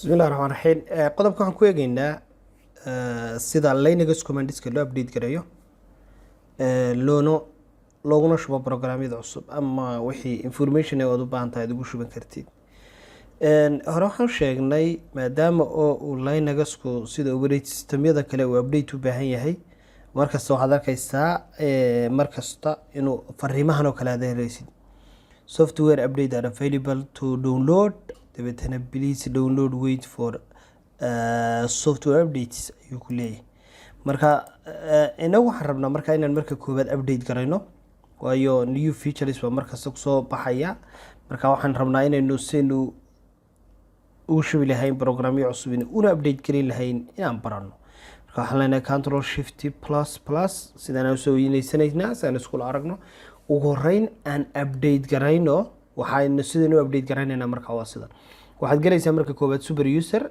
بسم الله الرحمن الرحيم qodobka waxaan ku eegaynaa sida Linux commands-ka loo update gareeyo looguna shubo programyada cusub ama wixii information ay u baahan tahay ugu shuban kartid hore waxaan sheegnay maadaama oo Linux-ku sida operating system-yada kale uu update u baahan yahay markasta waxaad arkaysaa markasta inuu fariimahan oo kale adeeraysid software update are available to download dabeetana please download wait for software updates ayuu ku leeyahay marka inagu waxaan rabnaa marka inaan marka koobaad update garayno waayo new features baa markasta kusoo baxaya marka waxaan rabnaa inaynu sinu ugu shubi lahayn programyo cusub una update garin lahayn inaan barano marka waxaan leenahay control shift plus sidaan u soo yeelaysanayna saan isku aragno ugu horeyn aan update garayno waxaynu sidaan u update garaynayna marka waa sidan waxaad galaysaa marka koobaad super user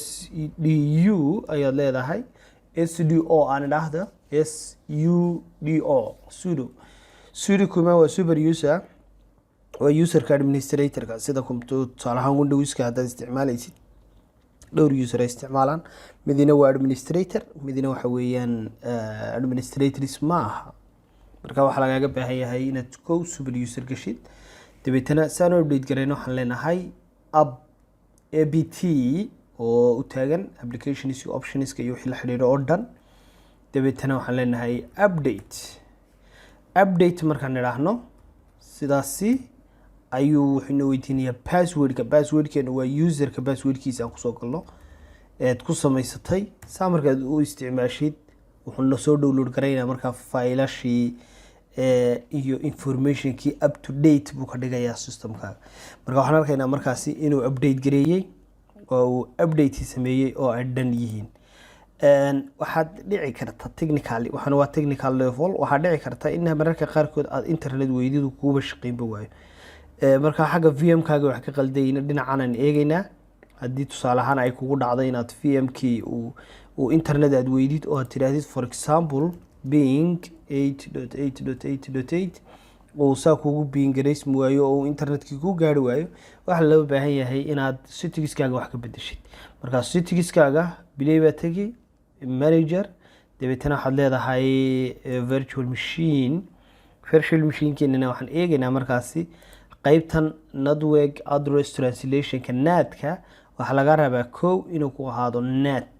sudo ayaad leedahay sudo aan idhaahdo sudo kuma waa super user waa userka administratorka sida tusaalahaan windowska haddaad isticmaalaysid dhowr user ay isticmaalaan midina waa administrator midina waxa weeyaan administrators ma aha marka waxaa lagaaga baahan yahay inaad kow super user gashid dabeetana saan u update garayno waxaan leenahay apt oo u taagan applications iyo options iyo wixii la xiriiro oo dhan dabeetana waxaan leenahay update markaan idhaahno sidaasi ayuu wuxuu weydiinayaa passwordkeena waa userka passwordkiisa aan kusoo galno eed ku samaysatay saa markaad u isticmaashid wuxuu soo download garaynaa markaa faylashii iyo informationkii up to date buu ka dhigayaa systemkaaga marka waxaan arkaynaa markaasi inuu update gareeyey oo uu update sameeyey oo ay dhan yihiin waxaad dhici karta technically waxaan waa technical level waxaad dhici karta in mararka qaarkood aad internet weydidu kuuba shaqeynba waayo marka xagga VM-kaaga wax ka qaldayna dhinacan aan eegaynaa haddii tusaale ahaan ay kugu dhacdo inaad VM-kii uu internet aad weydid oo aad tidhaahdid for example being 8.8.8.8 oo saa kugu being garaysmi waayo oo internetkii ku gaari waayo waxaa loo baahan yahay inaad settingskaaga wax ka bedeshid markaa settingskaaga bilay baa tegi manager dabeetana waxaad leedahay virtual machine-keenana waxaan eegaynaa markaasi qaybtan network address translationka natka waxaa laga rabaa kow inuu ku ahaado net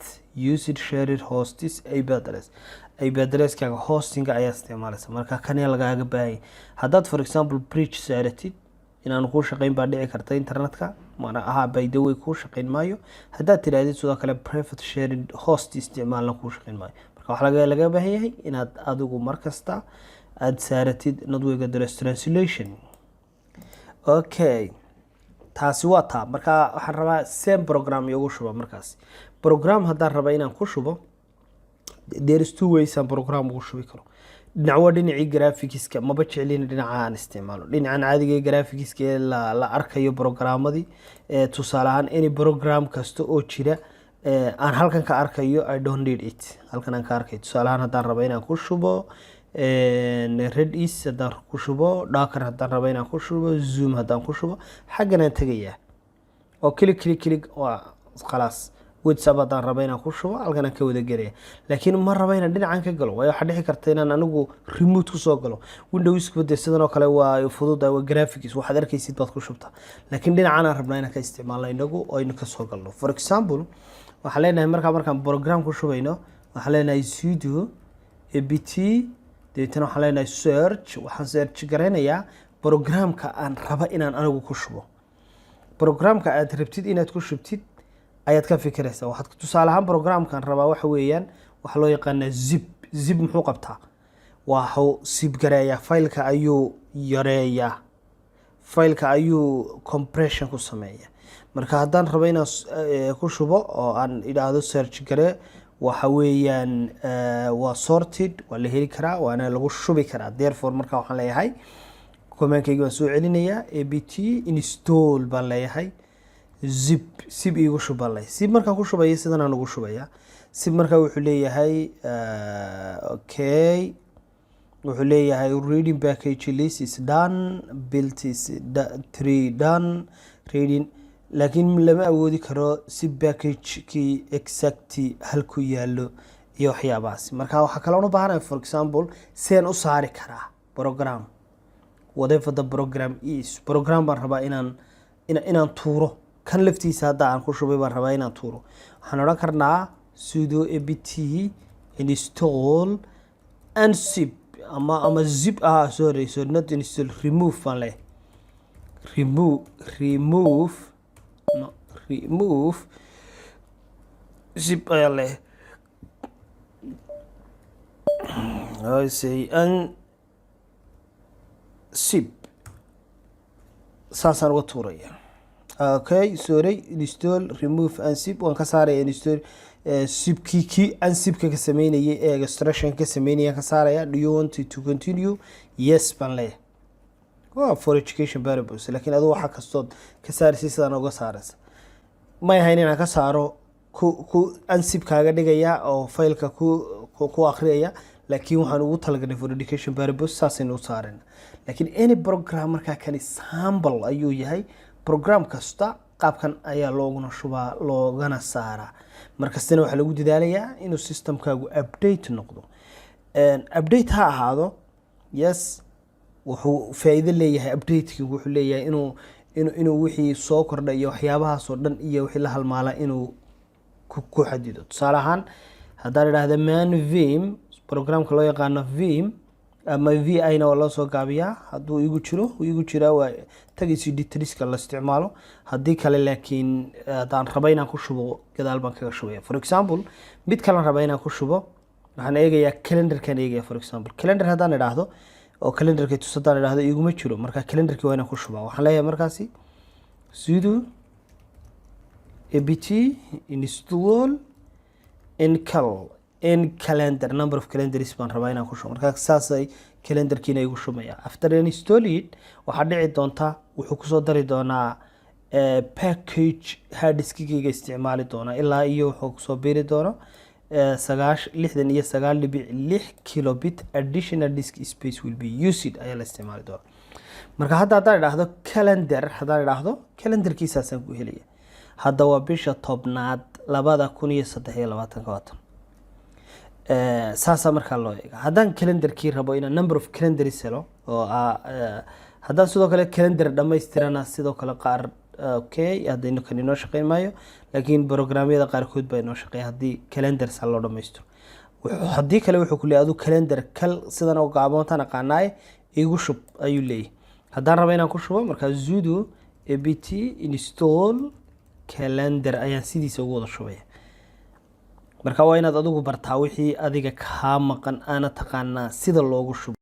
usage shared hosts IP addresskaaga hostinga ayaa isticmaalaysa marka kaniya lagaaga baahanya haddaad for example bridge saaratid inaan kuu shaqeyn baa dhici karta internetka mana aha by the way kuu shaqeyn maayo haddaad tidhaahdid sidoo kale private shared host isticmaalna kuu shaqeyn maayo marka waxaa laga baahan yahay inaad adigu markasta aad saaratid network address translation okay taasi waa taa marka waxaan rabaa same program igu shuba markaasi program haddaan raba inaan ku shubo there is two ways aan program ugu shubi karo dhinac waa dhinacii graphics-ka maba jeclin dhinaca aan isticmaalo dhinacan caadiga ee graphics-ka ee la arkayo programmadii tusaale ahaan any program kasta oo jira aan halkan ka arkayo I don't need it halkan aan ka arkayo tusaale ahaan haddaan raba inaan ku shubo redis haddaan ku shubo docker haddaan raba inaan ku shubo zoom haddaan ku shubo xaggan aan tegayaa oo click waa khalaas whatsapp haddaan raba inaan ku shubo halkan aan ka wada gelaya laakiin ma raba inaan dhinacan ka galo waayo waxaa dhici karta inaan anigu remote kusoo galo windowsku de sidan oo kale waa fudud waa graphics waxaad arkaysid baad ku shubtaa laakiin dhinacan aan rabnaa inaan ka isticmaalno inagu oo aynu ka soo galno for example waxaan leenahay markaan program ku shubayno waxaan leenahay sudo apt dabeetana waxaan leenahay waxaan search garaynayaa programka aan raba inaan anigu ku shubo programka aad rabtid inaad ku shubtid ayaad ka fikiraysaa waxaad tusaale ahaan programkan rabaa waxa weeyaan waxa loo yaqaanaa zip muxuu qabtaa waxuu zip gareeyaa faylka ayuu yareeyaa faylka ayuu compression ku sameeyaa marka haddaan rabo inaan ku shubo oo aan idhaahdo search garee waxa weeyaan waa sorted waa la heli karaa waana lagu shubi karaa therefore marka waxaan leeyahay command-kayga waan soo celinayaa apt install baan leeyahay zip igu shubalay zip markaan ku shubaya sidan aan ugu shubaya zip markaa wuxuu leeyahay okay wuxuu leeyahay reading package list is done build is 3 done reading laakiin lama awoodi karo si package-kii exactly halku yaallo iyo waxyaabahaas. marka waxaa kaloo u baahanahay for example seen u saari karaa program whatever the program is. program baan rabaa inaan tuuro kan laftiisa hadda aan ku shubay baan rabaa inaan tuuro. waxaan odhan karnaa sudo apt install unzip ama zip sorry not install, remove baan leh remove zip ayaa leh I say unzip saasaan uga tuuraya. okay sorry install remove unzip waan ka saaraya install zipkii unzipka ka sameynayay ee extraction ka sameynaya ka saaraya. do you want to continue? yes baan leh for education purpose. laakiin aduu waxa kastood ka saaraysa sidaan uga saaraysa may ahayn inaan ka saaro ku unzip kaaga dhigaya oo faylka ku akhriyaya, laakiin waxaan ugu talagalay for education purpose saasaynu u saarayna. laakiin any program markaa kan sample ayuu yahay. program kasta qaabkan ayaa looguna shubaa loogana saaraa. markastana waxaa lagu dadaalayaa inuu systemkaagu update noqdo. update ha ahaado yes wuxuu faa'iido leeyahay. update-ki wuxuu leeyahay inuu wixii soo kordhay iyo waxyaabahaas oo dhan iyo wixii la halmaala inuu ku xadido. tusaale ahaan haddaan idhaahda man vim programka loo yaqaano vim ama vi-na waa loo soo gaabiyaa. hadduu igu jiraa waa tagaysi detailska la isticmaalo. haddii kale laakiin haddaan raba inaan ku shubo gadaal baan kaga shubaya. for example mid kale raba inaan ku shubo waxaan eegayaa calendarkan eegaya. for example calendar haddaan idhaahdo oo calendarka tusadaan idhaahdo iguma jiro, marka calendarkii waa inaan ku shubaa. waxaan leeyahay markaasi sudo apt install calendar number of calendars baan rabaa inaan ku shubo. marka saasay calendarkiina igu shubaya. after install it waxaa dhici doonta wuxuu kusoo dari doonaa package hard diskigayga isticmaali doona ilaa iyo wuxuu kusoo biiri doono 69.6 kilobit additional disk space will be used ayaa la isticmaali doona. marka haddaan idhaahdo calendarkiisaasaan ku helaya. hadda waa bisha 10aad 2023 saasaa markaa loo eega. haddaan calendarkii rabo inaan number of calendars helo oo haddaan sidoo kale calendar dhammaystirana sidoo kale qaar okay haddaynu kan inoo shaqeyn maayo, laakiin programyada qaarkood baa inoo shaqeeya haddii calendars loo dhammaystiro. haddii kale wuxuu ku leeyahay aduu calendar sidan oo gaaboontaan aqaanaay igu shub ayuu leeyahay. haddaan rabo inaan ku shubo markaa sudo apt install calendar ayaan sidiisa ugu wada shubaya. marka waa inaad adigu bartaa wixii adiga kaa maqan aana taqaanaa sida loogu shubo.